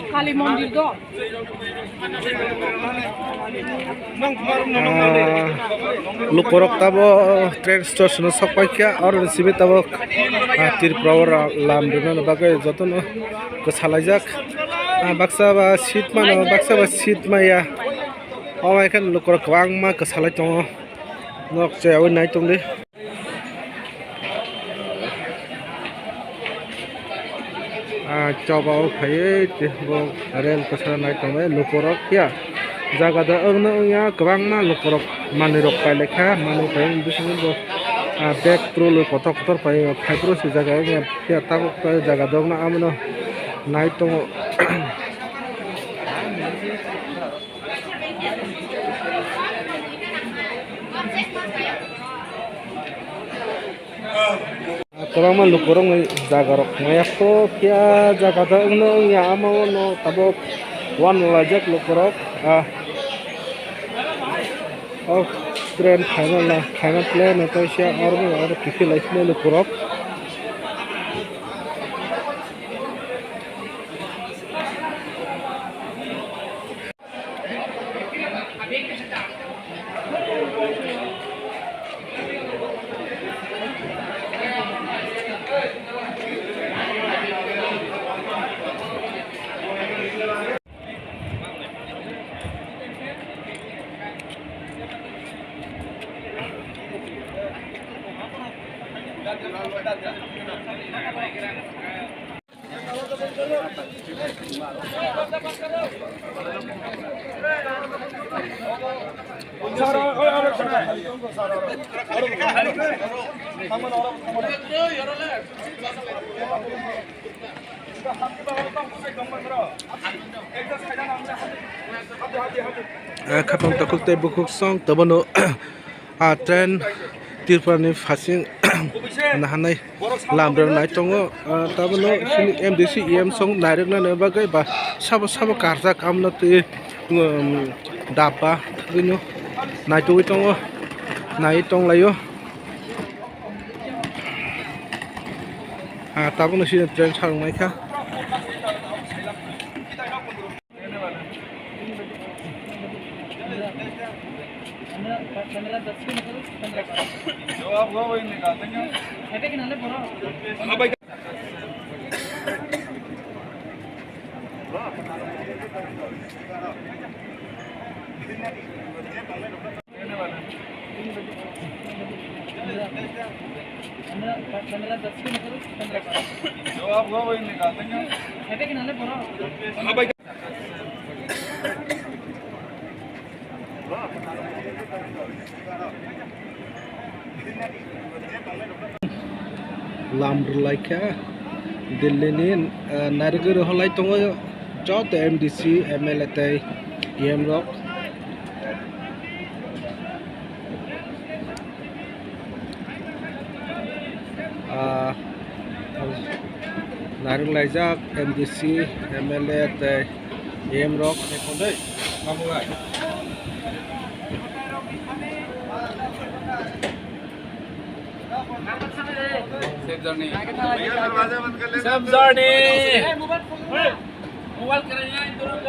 Kali Mandir do. Lukorok tabo train station sokpaikya or sibe tabo Tirprawar lamrino bagai jotono kesalajak baksa ba seat mano baksa ba seat maya awai kan lukorok wang ma kesalai tongo nok chawi nai tongde coba pakai bo rel kesana naik tongbe lukorok ya jaga da ongna ya kwang ma lukorok mani rok pai lekha mani pai bising bo bag trol kotor kotor pai phaipro si jaga ya ya tabuk ta jaga dongna amno naik tongo Kurang mah lukurung jaga rok mayak to kia jaga da ongna ya amo no tabuk wan lajak lukurok oh train final plan atau siapa orang ada kisi life le lukurok kapang takut teh bukuk song tabano train tirpani fasing nahanai lamber nai tongo tabano sini MDC EM song direct na bagai ba sabo karja kamna te dapa gino nai tu tongo nai tong layo tabano sini train sarung nai kha जवाब वही निकाल देंगे जवाब वही निकाल देंगे lamber laika Delhi ni nargur holai tongo jot MDC MLA tai EM rock narung laijak MDC MLA tai EM rock सब journey mobile कर